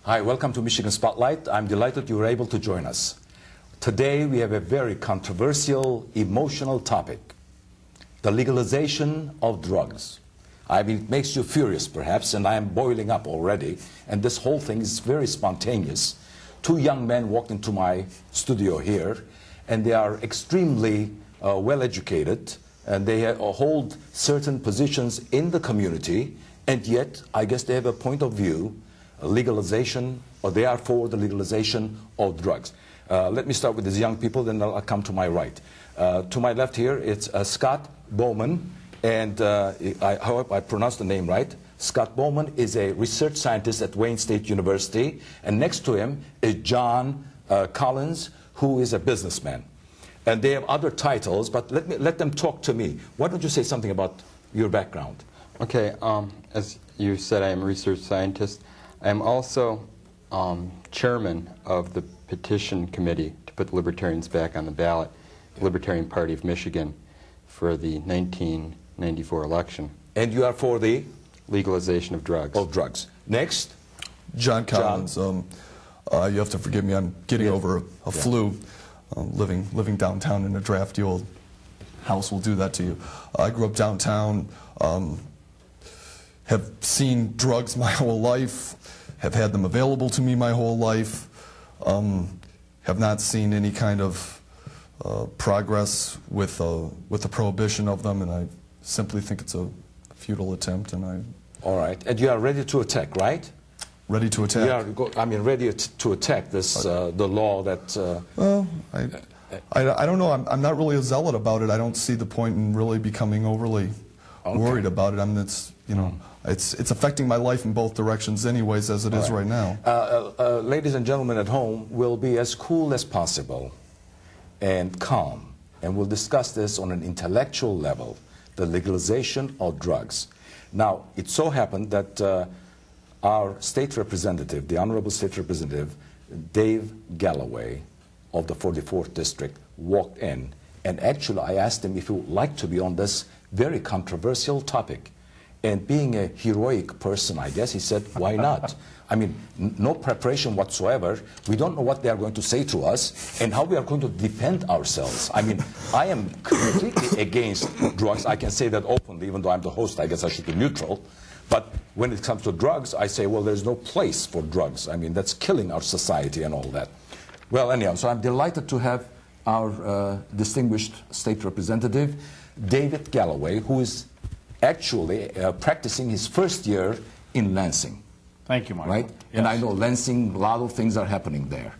Hi, welcome to Michigan Spotlight. I'm delighted you were able to join us. Today we have a very controversial, emotional topic, the legalization of drugs. I mean, it makes you furious perhaps, and I am boiling up already, and this whole thing is very spontaneous. Two young men walked into my studio here, and they are extremely well-educated, and they hold certain positions in the community, and yet I guess they have a point of view, legalization, or they are for the legalization of drugs. Let me start with these young people, then I'll come to my right. To my left here, it's Scott Boman, and I hope I pronounced the name right. Scott Boman is a research scientist at Wayne State University, and next to him is John Collins, who is a businessman. And they have other titles, but let them talk to me. Why don't you say something about your background? Okay, as you said, I am a research scientist. I am also chairman of the petition committee to put the Libertarians back on the ballot, the Libertarian Party of Michigan, for the 1994 election. And you are for the? Legalization of drugs. Of drugs. Next? John Collins. You have to forgive me, I'm getting over a flu. Living downtown in a drafty old house will do that to you. I grew up downtown, have seen drugs my whole life, have had them available to me my whole life, have not seen any kind of progress with the prohibition of them, and I simply think it's a futile attempt. And all right, and you are ready to attack, right? Ready to attack? Yeah, I mean, ready to attack this, the law that... Well, I don't know. I'm not really a zealot about it. I don't see the point in really becoming overly worried about it. I mean, it's, you know, it's affecting my life in both directions anyways, as it is right now. Ladies and gentlemen at home, will be as cool as possible and calm, and we'll discuss this on an intellectual level, the legalization of drugs. Now, it so happened that our state representative, the Honorable State Representative, Dave Galloway of the 44th District, walked in, and actually I asked him if he would like to be on this very controversial topic. And being a heroic person, I guess, he said, why not? I mean, no preparation whatsoever. We don't know what they are going to say to us and how we are going to defend ourselves. I mean, I am completely against drugs. I can say that openly, even though I'm the host, I guess I should be neutral. But when it comes to drugs, I say, well, there's no place for drugs. I mean, that's killing our society and all that. Well, anyhow, so I'm delighted to have our distinguished state representative, David Galloway, who is actually practicing his first year in Lansing. Thank you, Michael. Right? Yes. And I know Lansing, a lot of things are happening there.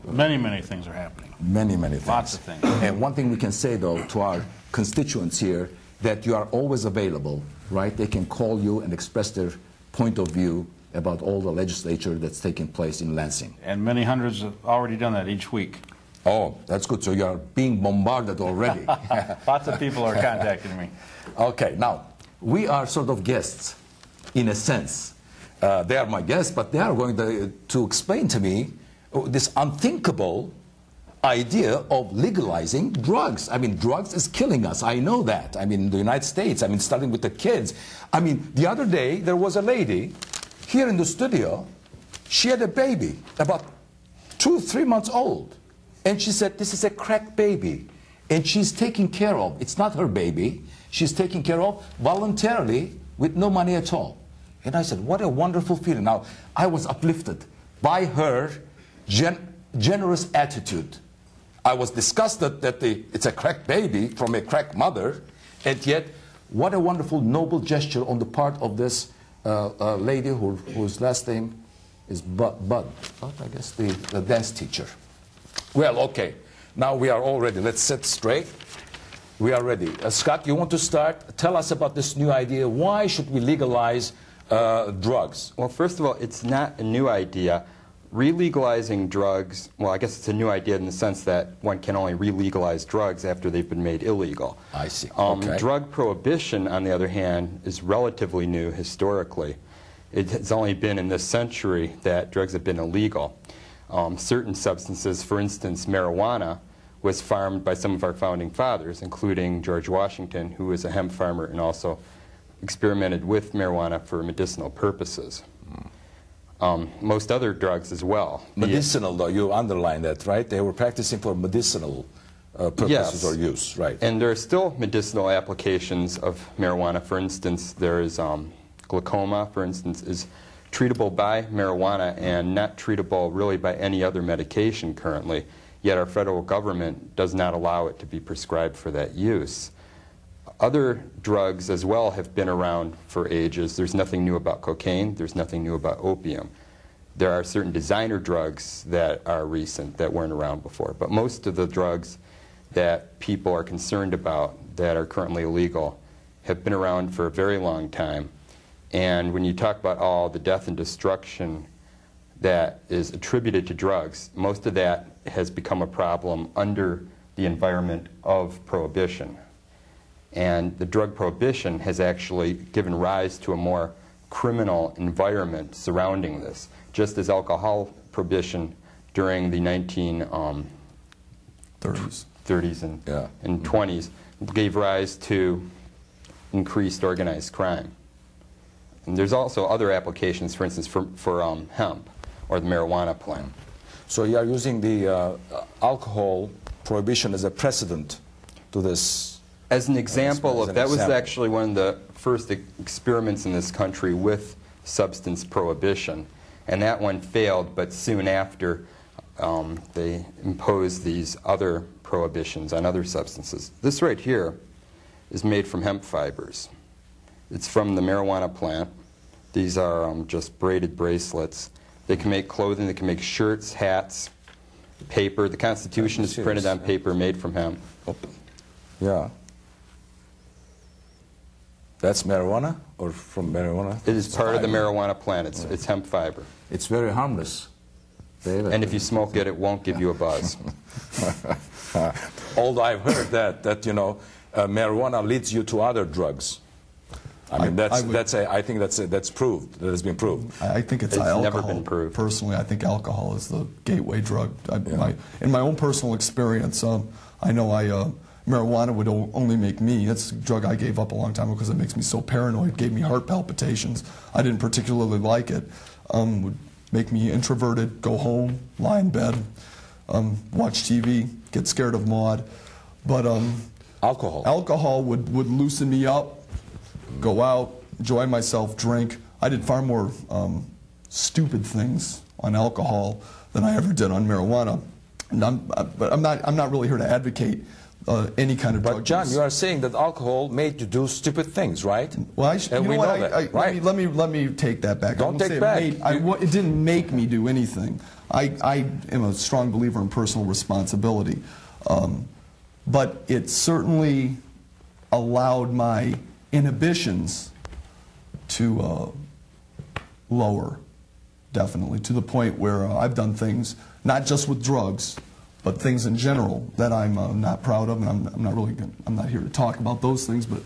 Many, many things are happening. Many, many things. Lots of things. And one thing we can say, though, to our constituents here, that you are always available, right? They can call you and express their point of view about all the legislature that's taking place in Lansing. And many hundreds have already done that each week. Oh, that's good. So you are being bombarded already. Lots of people are contacting me. Okay, now, we are sort of guests, in a sense. They are my guests, but they are going to explain to me this unthinkable idea of legalizing drugs. I mean, drugs is killing us. I know that. I mean, in the United States, I mean, starting with the kids. I mean, the other day, there was a lady here in the studio. She had a baby, about 2, 3 months old. And she said, this is a crack baby. And she's taken care of. It's not her baby. She's taken care of voluntarily with no money at all. And I said, what a wonderful feeling. Now, I was uplifted by her generous attitude. I was disgusted that it's a crack baby from a crack mother, and yet what a wonderful, noble gesture on the part of this lady whose last name is Bud, I guess the dance teacher. Well, okay, now we are all ready. Let's sit straight. We are ready. Scott, you want to start? Tell us about this new idea. Why should we legalize drugs? Well, first of all, it's not a new idea. Re-legalizing drugs, well, I guess it's a new idea in the sense that one can only re-legalize drugs after they've been made illegal. I see. Okay. Drug prohibition, on the other hand, is relatively new historically. It's only been in this century that drugs have been illegal. Certain substances, for instance, marijuana, was farmed by some of our founding fathers, including George Washington, who was a hemp farmer and also experimented with marijuana for medicinal purposes. most other drugs as well. Medicinal, though, you underline that, right? They were practicing for medicinal purposes Yes. or use, right? And there are still medicinal applications of marijuana. For instance, there is glaucoma, for instance, is treatable by marijuana and not treatable really by any other medication currently, yet our federal government does not allow it to be prescribed for that use. Other drugs as well have been around for ages. There's nothing new about cocaine. There's nothing new about opium. There are certain designer drugs that are recent that weren't around before. But most of the drugs that people are concerned about that are currently illegal have been around for a very long time. And when you talk about all the death and destruction that is attributed to drugs, most of that has become a problem under the environment of prohibition. And the drug prohibition has actually given rise to a more criminal environment surrounding this, just as alcohol prohibition during the 1930s and 20s gave rise to increased organized crime. And there's also other applications, for instance, for hemp or the marijuana plant. So you are using the alcohol prohibition as a precedent to this. As an example as an that was example. actually one of the first experiments in this country with substance prohibition. And that one failed, but soon after they imposed these other prohibitions on other substances. This right here is made from hemp fibers. It's from the marijuana plant. These are just braided bracelets. They can make clothing, they can make shirts, hats, paper. The Constitution is printed on paper made from hemp. Yeah. That's marijuana, or from marijuana? It is part of the marijuana plant. It's hemp fiber. It's very harmless, David. And if you smoke it, it won't give you a buzz. Although I've heard that you know, marijuana leads you to other drugs. I mean, I think that's proved. That has been proved. I think it's Never alcohol. been proved. Personally, I think alcohol is the gateway drug. In my own personal experience, I know marijuana would only make me, that's a drug I gave up a long time ago because it makes me so paranoid. It gave me heart palpitations. I didn't particularly like it. Would make me introverted, go home, lie in bed, watch TV, get scared of Maud. But alcohol would loosen me up, go out, enjoy myself, drink. I did far more stupid things on alcohol than I ever did on marijuana. And but I'm not really here to advocate any kind of drug But John, use. you are saying that alcohol made you do stupid things, right? Well, and we know that, right? Let me take that back. Don't take back. It didn't make me do anything. I am a strong believer in personal responsibility, but it certainly allowed my inhibitions to lower, definitely, to the point where I've done things, not just with drugs, but things in general that I'm not proud of, and I'm not here to talk about those things, but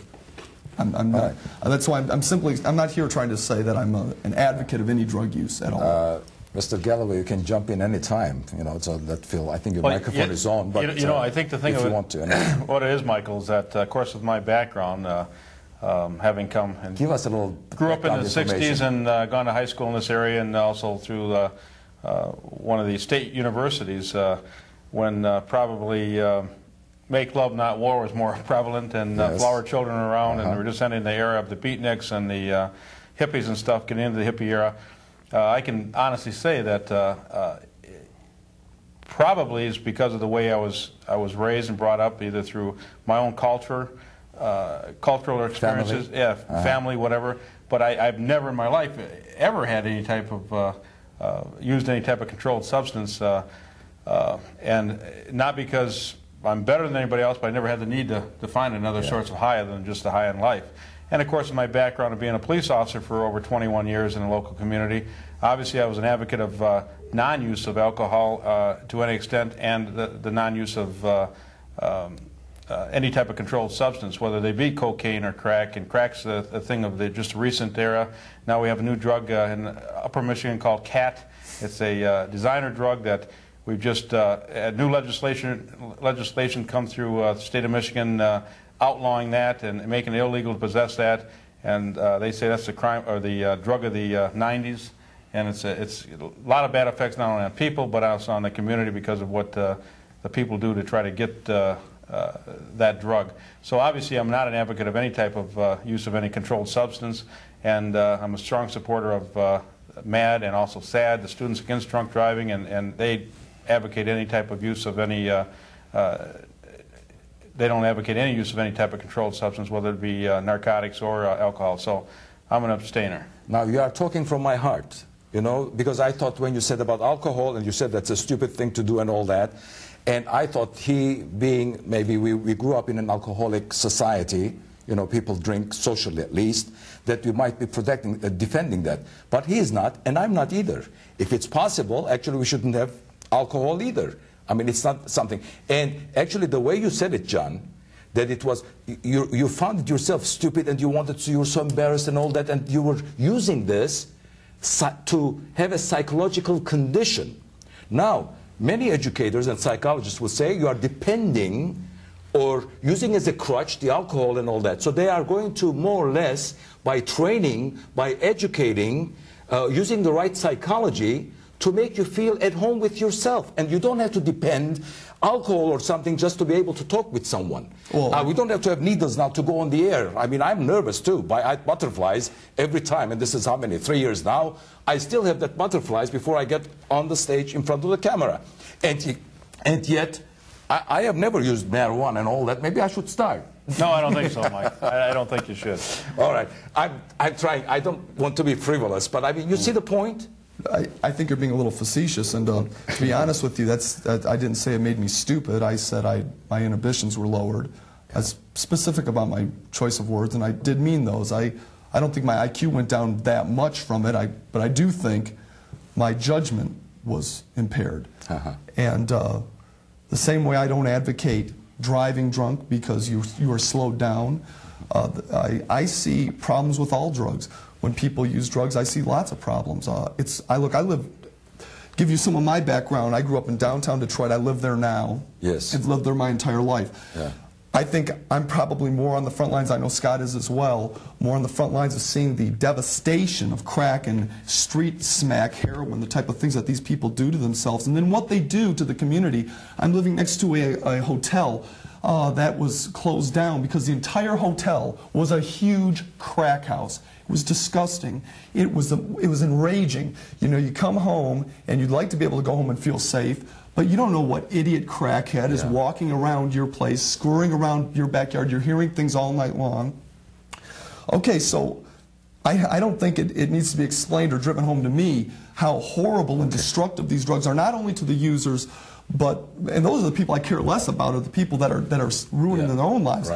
I'm not. Right. That's why I'm not here trying to say that I'm an advocate of any drug use at all. Mr. Galloway, you can jump in any time. You know, so that Phil, I think your microphone is on. But you know, I think the thing if of you it, want to, what it is, Michael, is that of course with my background, having come and give us a little. grew up in the background '60s information. and gone to high school in this area, and also through one of the state universities when probably make love not war was more prevalent, and Yes. flower children around, and we're just ending the era of the beatniks and the hippies and stuff, getting into the hippie era. I can honestly say that probably is because of the way I was raised and brought up, either through my own culture, cultural experiences, family, whatever. But I've never in my life ever had any type of used any type of controlled substance, and not because I'm better than anybody else, but I never had the need to find another source of high than just the high in life. And of course, in my background of being a police officer for over 21 years in a local community, obviously I was an advocate of non-use of alcohol to any extent, and the non-use of any type of controlled substance, whether they be cocaine or crack. And crack's a thing of the just recent era. Now we have a new drug in Upper Michigan called CAT. It's a designer drug that we've just had new legislation come through the state of Michigan outlawing that and making it illegal to possess that. And they say that's the crime or the drug of the '90s. and it's a lot of bad effects not only on people but also on the community because of what the people do to try to get that drug. So obviously I'm not an advocate of any type of use of any controlled substance, and I'm a strong supporter of MAD and also SAD, the Students Against Drunk Driving, and they advocate any type of use of any they don't advocate any use of any type of controlled substance, whether it be narcotics or alcohol. So I'm an abstainer. Now you are talking from my heart, you know, because I thought when you said about alcohol and you said that's a stupid thing to do and all that, and I thought he being, maybe we grew up in an alcoholic society, you know, people drink socially at least, that we might be protecting, defending that. But he is not, and I'm not either. If it's possible, actually we shouldn't have alcohol either. I mean, it's not something. And actually the way you said it, John, that it was, you found it yourself stupid and you wanted to, you were so embarrassed and all that, and you were using this to have a psychological condition. Now, many educators and psychologists will say you are depending or using as a crutch the alcohol and all that. So they are going to more or less, by training, by educating, using the right psychology, to make you feel at home with yourself. And you don't have to depend alcohol or something just to be able to talk with someone. Well, we don't have to have needles now to go on the air. I mean, I'm nervous too by butterflies every time, and this is how many, 3 years now. I still have that butterflies before I get on the stage in front of the camera. And yet, I have never used marijuana and all that. Maybe I should start. No, I don't think so, Mike. I don't think you should. All right. I'm trying. I don't want to be frivolous, but I mean, you see the point? I think you're being a little facetious, and to be honest with you, I didn't say it made me stupid. I said my inhibitions were lowered. I was specific about my choice of words, and I did mean those. I don't think my IQ went down that much from it, but I do think my judgment was impaired. And the same way I don't advocate driving drunk because you are slowed down. I see problems with all drugs. When people use drugs, I see lots of problems. Give you some of my background. I grew up in downtown Detroit. I live there now. Yes. I've lived there my entire life. Yeah. I think I'm probably more on the front lines, I know Scott is as well, more on the front lines of seeing the devastation of crack and street smack, heroin, the type of things that these people do to themselves, and then what they do to the community. I'm living next to a hotel that was closed down because the entire hotel was a huge crack house. It was disgusting. It was enraging. You know, you come home and you'd like to be able to go home and feel safe, but you don't know what idiot crackhead is walking around your place, screwing around your backyard. You're hearing things all night long. Okay, so I don't think it needs to be explained or driven home to me how horrible and destructive these drugs are, not only to the users, and those are the people I care less about, are the people that are ruining their own lives. Right.